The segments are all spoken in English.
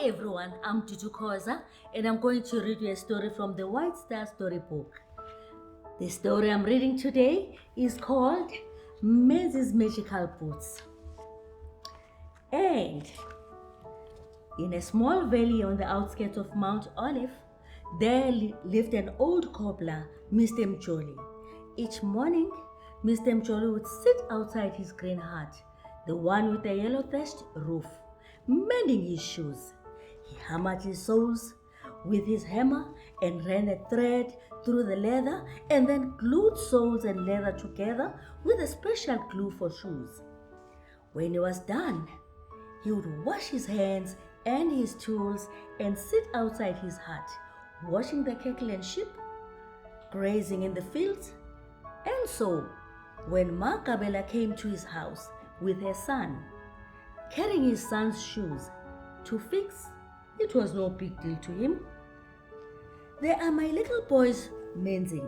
Hi everyone, I'm Dudu Khoza and I'm going to read you a story from the White Star Storybook. The story I'm reading today is called Menzi's Magical Boots. And in a small valley on the outskirts of Mount Olive, there lived an old cobbler, Mr. Mjoli. Each morning, Mr. Mjoli would sit outside his green hut, the one with a yellow thatched roof, mending his shoes. He hammered his soles with his hammer and ran a thread through the leather and then glued soles and leather together with a special glue for shoes. When he was done, he would wash his hands and his tools and sit outside his hut, watching the cattle and sheep grazing in the fields. And so, when Ma Gabela came to his house with her son, carrying his son's shoes to fix, it was no big deal to him. "They are my little boys, Menzi,"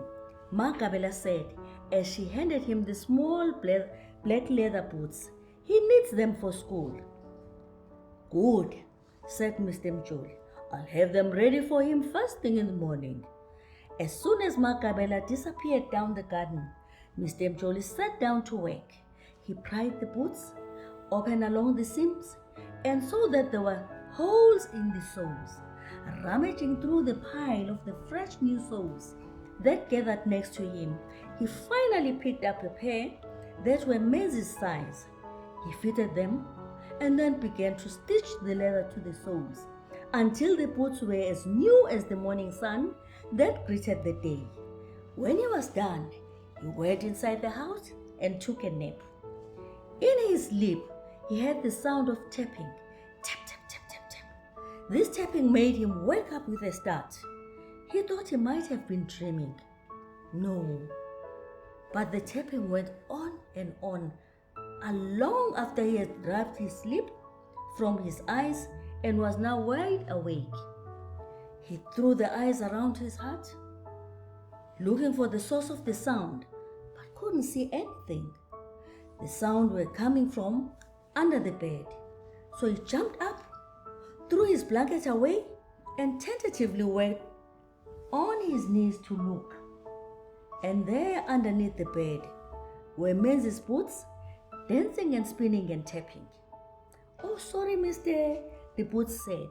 Ma Gabela said as she handed him the small black leather boots. "He needs them for school." "Good," said Mr. Mjoli. "I'll have them ready for him first thing in the morning." As soon as Ma Gabela disappeared down the garden, Mr. Mjoli sat down to work. He pried the boots, opened along the seams, and saw that there were holes in the soles. Rummaging through the pile of the fresh new soles that gathered next to him, he finally picked up a pair that were Menzi's size. He fitted them and then began to stitch the leather to the soles until the boots were as new as the morning sun that greeted the day. When he was done, he went inside the house and took a nap. In his sleep, he heard the sound of tapping. Tap, tap, tap, tap, tap. This tapping made him wake up with a start. He thought he might have been dreaming. No, but the tapping went on and on, long after he had rubbed his sleep from his eyes and was now wide awake. He threw the eyes around his hut, looking for the source of the sound, but couldn't see anything. The sound were coming from under the bed. So he jumped up, threw his blanket away, and tentatively went on his knees to look. And there underneath the bed were Menzi's boots, dancing and spinning and tapping. "Oh, sorry, mister," the boots said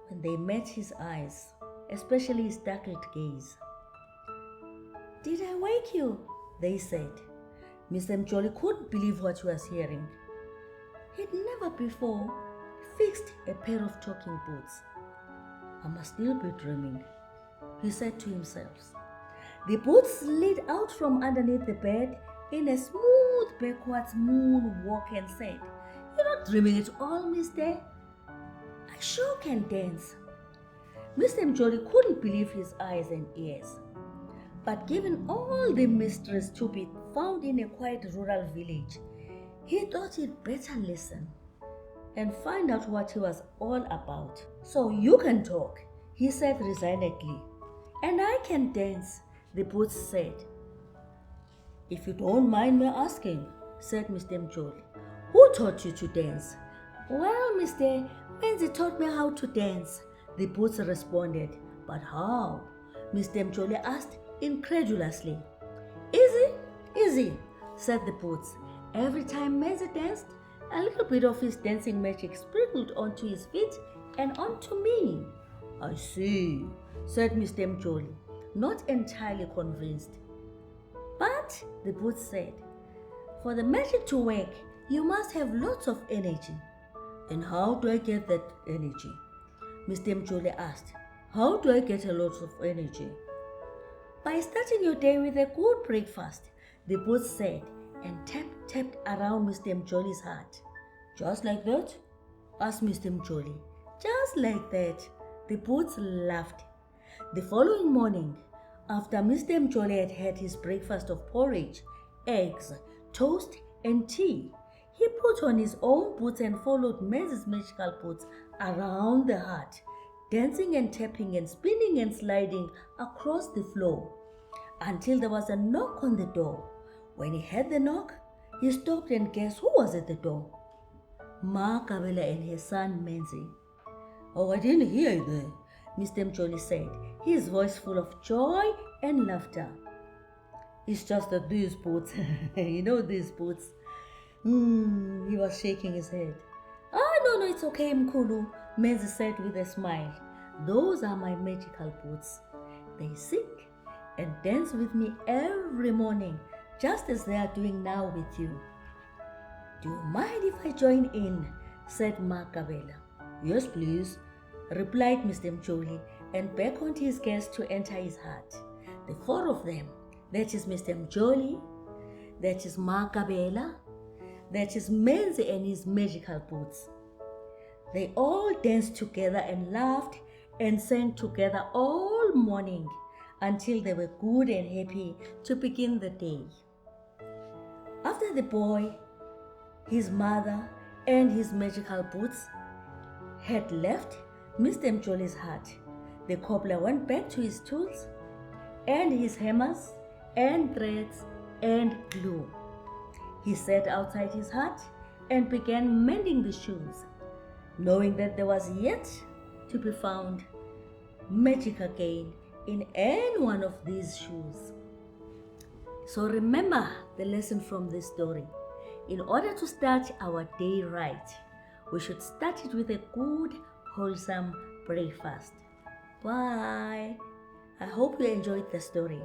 when they met his eyes, especially his startled gaze. "Did I wake you?" they said. Mr. Mjoli couldn't believe what he was hearing. He'd never before fixed a pair of talking boots. "I must still be dreaming," he said to himself. The boots slid out from underneath the bed in a smooth backwards moonwalk and said, "You're not dreaming at all, mister. I sure can dance." Mr. Mjoli couldn't believe his eyes and ears. But given all the mysteries to be found in a quiet rural village, he thought he'd better listen and find out what he was all about. "So you can talk," he said resignedly. "And I can dance," the boots said. "If you don't mind me asking," said Mr. Mjoli, "who taught you to dance?" "Well, mister, Menzi taught me how to dance," the boots responded. "But how?" Mr. Mjoli asked incredulously. Easy," said the boots. "Every time Menzi danced, a little bit of his dancing magic sprinkled onto his feet and onto me." "I see," said Mr. Mjoli, not entirely convinced. "But," the boots said, "for the magic to work, you must have lots of energy." "And how do I get that energy?" Mr. Mjoli asked. "How do I get a lot of energy?" "By starting your day with a good breakfast," the boots said, and tapped around Mr. Mjoli's hut. "Just like that?" asked Mr. Mjoli. "Just like that," the boots laughed. The following morning, after Mr. Mjoli had had his breakfast of porridge, eggs, toast, and tea, he put on his own boots and followed Menzi's magical boots around the hut, dancing and tapping and spinning and sliding across the floor, until there was a knock on the door. When he heard the knock, he stopped and guessed who was at the door. Ma Gabela and her son Menzi. Oh, I didn't hear you there, Mr. Mjoli said, his voice full of joy and laughter. It's just that these boots, you know these boots. He was shaking his head. No, it's okay, Mkulu, Menzi said with a smile. Those are my magical boots. They sing and dance with me every morning, just as they are doing now with you. Do you mind if I join in? Said Makabela. Yes, please, replied Mr. Mjoli and beckoned his guests to enter his hut. The four of them, that is Mr. Mjoli, that is Makabela, that is Menzi and his magical boots. They all danced together and laughed and sang together all morning until they were good and happy to begin the day. After the boy, his mother, and his magical boots had left Mr. Mjoli's hut, the cobbler went back to his tools and his hammers and threads and glue. He sat outside his hut and began mending the shoes, knowing that there was yet to be found magic again in any one of these shoes. So remember the lesson from this story. In order to start our day right, we should start it with a good, wholesome breakfast. Bye. I hope you enjoyed the story.